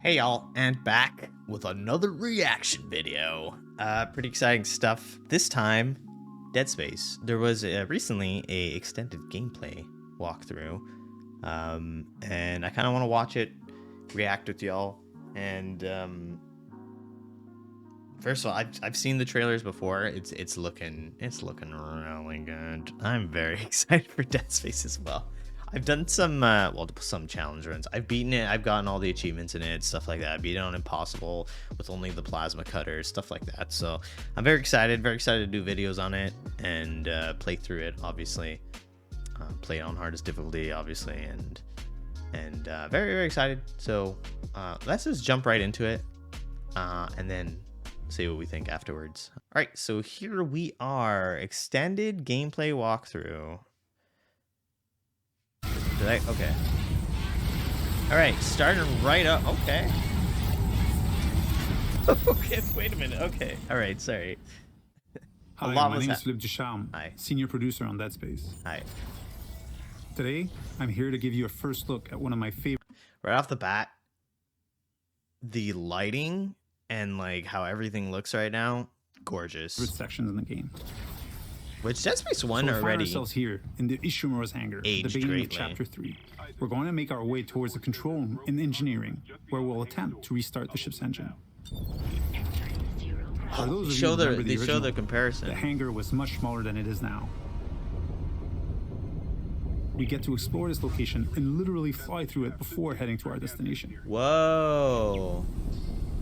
Hey y'all, and back with another reaction video. Pretty exciting stuff. This time, Dead Space. There was recently a extended gameplay walkthrough, and I kind of want to watch it, react with y'all. And first of all, I've seen the trailers before. It's looking really good. I'm very excited for Dead Space as well. I've done some some challenge runs. I've beaten it. I've gotten all the achievements in it, stuff like that. I beat it on Impossible with only the plasma cutter, stuff like that. So I'm very excited to do videos on it and play through it. Obviously, play it on hardest difficulty, obviously, and very excited. So let's just jump right into it, and then see what we think afterwards. All right, so here we are, extended gameplay walkthrough. Okay. All right, starting right up. Okay. Okay, wait a minute. Okay. All right, sorry. Hi, my name is Philippe Ducharme, senior producer on Dead Space. Hi. Today, I'm here to give you a first look at one of my favorite. Right off the bat, the lighting and like how everything looks right now, gorgeous. Sections in the game. Which Dead Space 1 already. We find ourselves here in the Ishimura's hangar, the beginning greatly. of Chapter 3. We're going to make our way towards the control room in engineering, where we'll attempt to restart the ship's engine. For those of you who remember the original, the comparison. The hangar was much smaller than it is now. We get to explore this location and literally fly through it before heading to our destination. Whoa.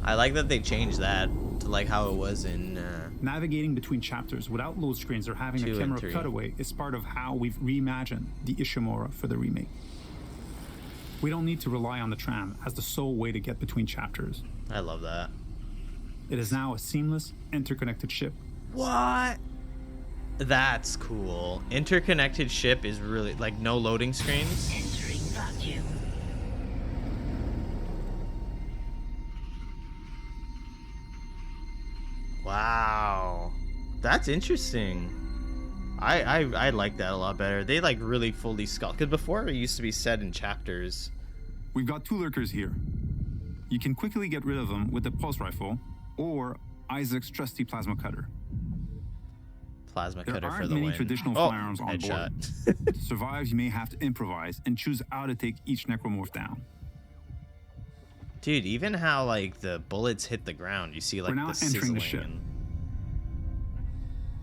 I like that they changed that to like how it was in navigating between chapters without load screens or having a camera cutaway is part of how we've reimagined the Ishimura for the remake. We don't need to rely on the tram as the sole way to get between chapters. I love that. It is now a seamless, interconnected ship. What? That's cool. Interconnected ship is really like no loading screens. Entering vacuum. Wow, that's interesting. I like that a lot better. They like really fully skull, because before it used to be set in chapters. We've got two lurkers here. You can quickly get rid of them with the pulse rifle or Isaac's trusty plasma cutter. Plasma cutter for the win. There aren't many traditional firearms on headshot. board. To survive, you may have to improvise and choose how to take each necromorph down. Dude, even how like the bullets hit the ground, you see like the sizzling. The ship.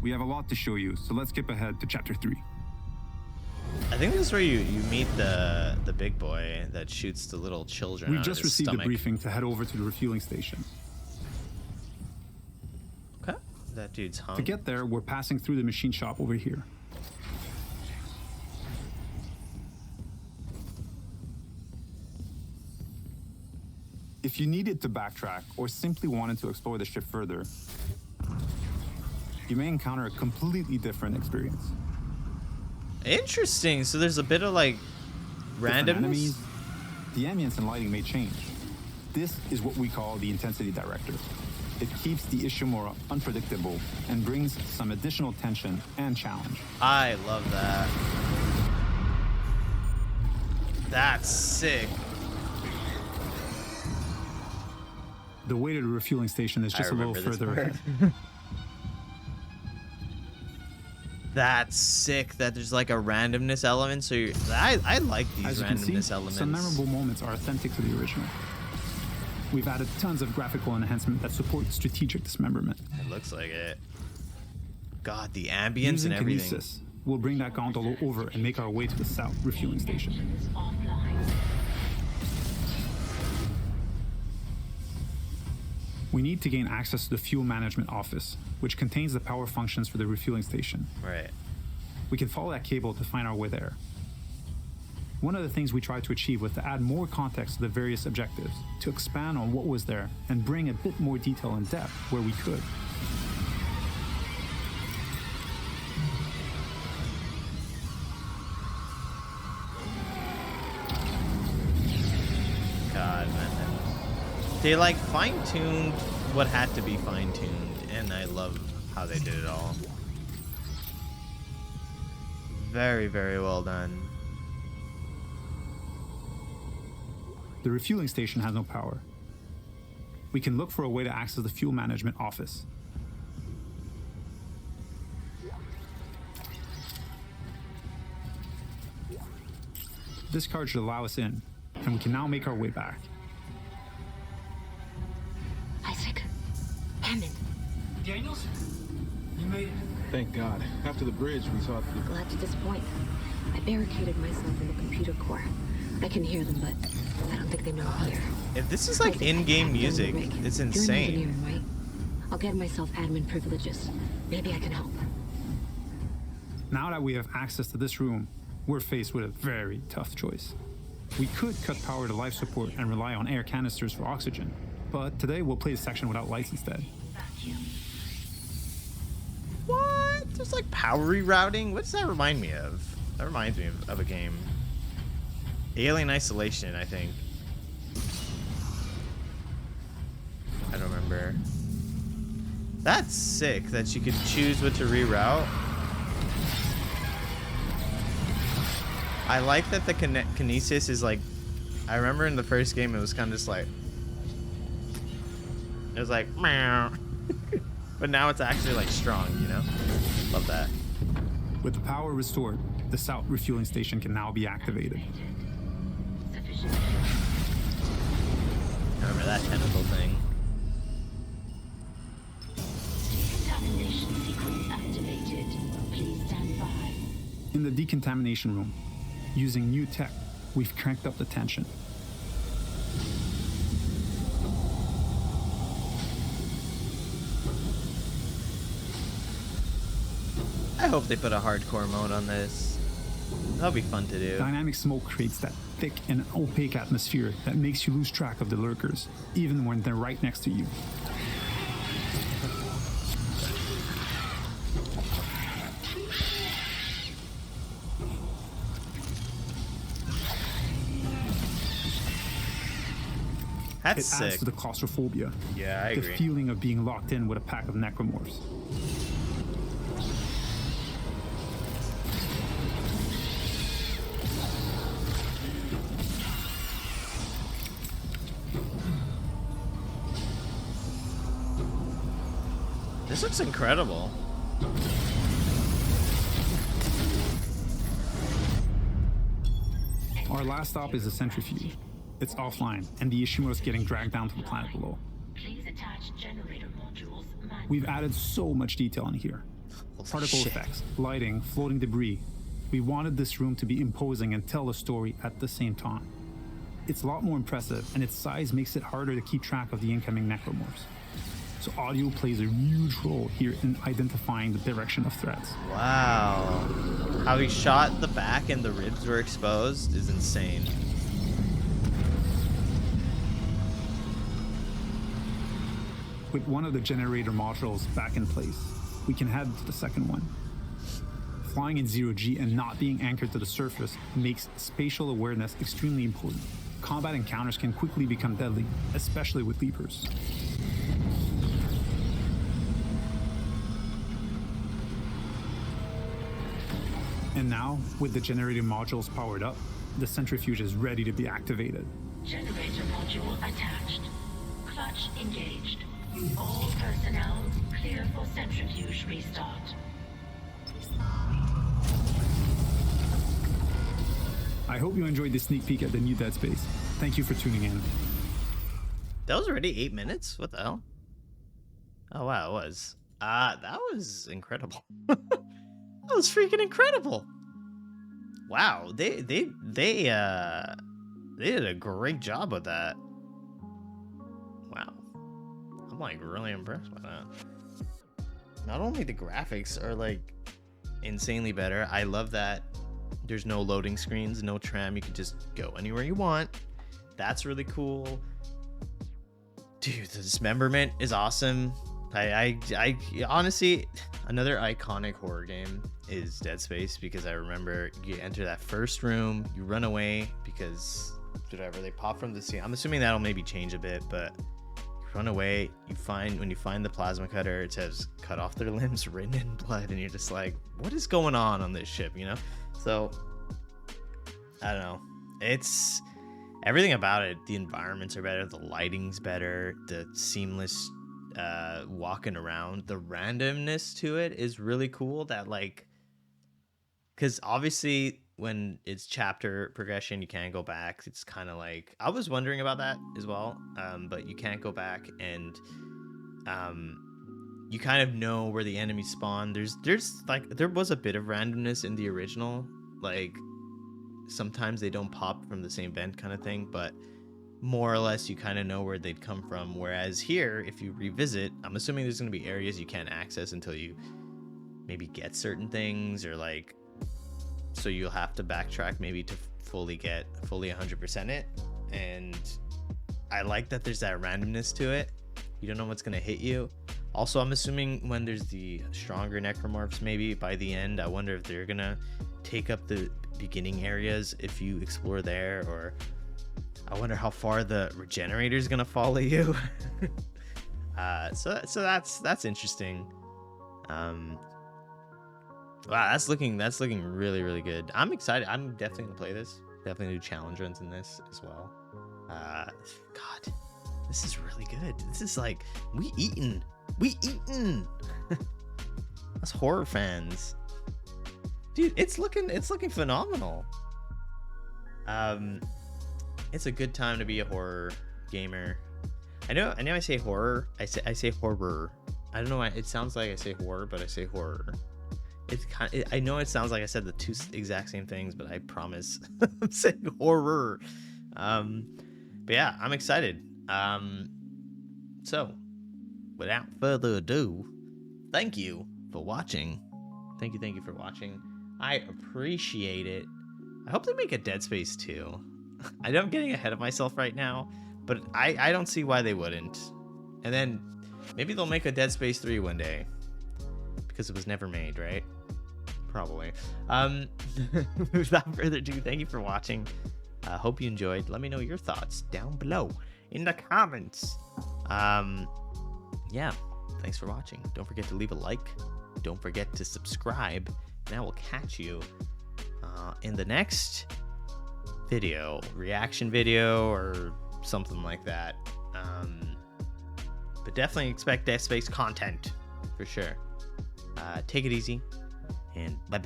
We have a lot to show you, so let's skip ahead to Chapter 3. I think this is where you meet the big boy that shoots the little children. We just received a briefing to head over to the refueling station. Okay, that dude's hung. To get there, we're passing through the machine shop over here. If you needed to backtrack or simply wanted to explore the ship further, you may encounter a completely different experience. Interesting. So there's a bit of like randomness. Enemies, the ambience and lighting may change. This is what we call the intensity director. It keeps the Ishimura unpredictable and brings some additional tension and challenge. I love that. That's sick. The way to the refueling station is just a little further ahead. That's sick that there's like a randomness element. So I like these randomness elements. Some memorable moments are authentic to the original. We've added tons of graphical enhancement that support strategic dismemberment. It looks like it. God, the ambience and everything. Kinesis, we'll bring that gondola over and make our way to the south refueling station. We need to gain access to the fuel management office, which contains the power functions for the refueling station. Right. We can follow that cable to find our way there. One of the things we tried to achieve was to add more context to the various objectives, to expand on what was there, and bring a bit more detail and depth where we could. God, man. They like fine-tuned what had to be fine-tuned, and I love how they did it all. Very well done. The refueling station has no power. we can look for a way to access the fuel management office. This card should allow us in, and we can now make our way back. Isaac, Hammond. Daniels, you made it. Thank God. After the bridge, we saw the... Glad to disappoint. I barricaded myself in the computer core. I can hear them, but I don't think they know I'm here. If this is like in-game music, it's insane. You're an engineer, right? I'll get myself admin privileges. Maybe I can help. Now that we have access to this room, we're faced with a very tough choice. We could cut power to life support and rely on air canisters for oxygen, but today we'll play a section without lights instead. What? There's like power rerouting? What does that remind me of? That reminds me of a game. Alien Isolation, I think. I don't remember. That's sick that you could choose what to reroute. I like that the kinesis is like, I remember in the first game it was kind of just like, it was like, meow. But now it's actually like strong, you know? Love that. With the power restored, the south refueling station can now be activated. Remember that tentacle thing. Decontamination sequence activated. Please stand by. In the decontamination room, using new tech, we've cranked up the tension. I hope they put a hardcore mode on this. That'll be fun to do. Dynamic smoke creates that thick and opaque atmosphere that makes you lose track of the lurkers, even when they're right next to you. That's It sick. adds to the claustrophobia. Yeah, I the agree. feeling of being locked in with a pack of necromorphs. This looks incredible. Our last stop is the centrifuge. It's offline, and the Ishimura is getting dragged down to the planet below. Please attach generator modules. We've added so much detail in here. Particle shit. effects, lighting, floating debris. We wanted this room to be imposing and tell a story at the same time. It's a lot more impressive, and its size makes it harder to keep track of the incoming necromorphs. So audio plays a huge role here in identifying the direction of threats. Wow. How he shot the back and the ribs were exposed is insane. With one of the generator modules back in place, we can head to the second one. Flying in zero-G and not being anchored to the surface makes spatial awareness extremely important. Combat encounters can quickly become deadly, especially with leapers. And now, with the generator modules powered up, the centrifuge is ready to be activated. Generator module attached. Clutch engaged. All personnel clear for centrifuge restart. I hope you enjoyed this sneak peek at the new Dead Space. Thank you for tuning in. That was already 8 minutes? What the hell? Oh wow, it was. That was incredible. That was freaking incredible. Wow, they did a great job with that. Wow. I'm like really impressed by that. Not only the graphics are like insanely better, I love that there's no loading screens, no tram, you can just go anywhere you want. That's really cool. Dude, the dismemberment is awesome. I honestly, another iconic horror game is Dead Space, because I remember you enter that first room, you run away because whatever, they pop from the ceiling. I'm assuming that'll maybe change a bit, but you run away, when you find the plasma cutter, it says cut off their limbs written in blood, and you're just like, what is going on this ship, you know? So I don't know, everything about it, the environments are better, the lighting's better, the seamless walking around, the randomness to it is really cool. That like, because obviously when it's chapter progression, you can't go back. It's kind of like, I was wondering about that as well, but you can't go back, and you kind of know where the enemies spawn. There's like, there was a bit of randomness in the original, like sometimes they don't pop from the same vent kind of thing, but more or less you kind of know where they'd come from. Whereas here, if you revisit, I'm assuming there's going to be areas you can't access until you maybe get certain things, or like, so you'll have to backtrack maybe to fully 100% it. And I like that there's that randomness to it. You don't know what's going to hit you. Also, I'm assuming when there's the stronger necromorphs, maybe by the end, I wonder if they're going to take up the beginning areas if you explore there, or I wonder how far the regenerator is going to follow you. So that's interesting. Wow, that's looking really, really good. I'm excited. I'm definitely gonna play this. Definitely do challenge runs in this as well. God, this is really good. This is like, we eatin'. Us horror fans, dude. It's looking phenomenal. It's a good time to be a horror gamer. I know I say horror. I say horror. I don't know why it sounds like I say horror, but I say horror. It's I know it sounds like I said the two exact same things, but I promise I'm saying horror. But yeah, I'm excited. So without further ado, thank you for watching. Thank you for watching. I appreciate it. I hope they make a Dead Space 2. I know I'm getting ahead of myself right now, but I don't see why they wouldn't. And then maybe they'll make a Dead Space 3 one day, because it was never made, right? Probably. Without further ado, thank you for watching. Hope you enjoyed. Let me know your thoughts down below in the comments. Yeah, thanks for watching. Don't forget to leave a like. Don't forget to subscribe, and I will catch you in the next video, reaction video or something like that. But definitely expect Dead Space content for sure. Take it easy, and bye.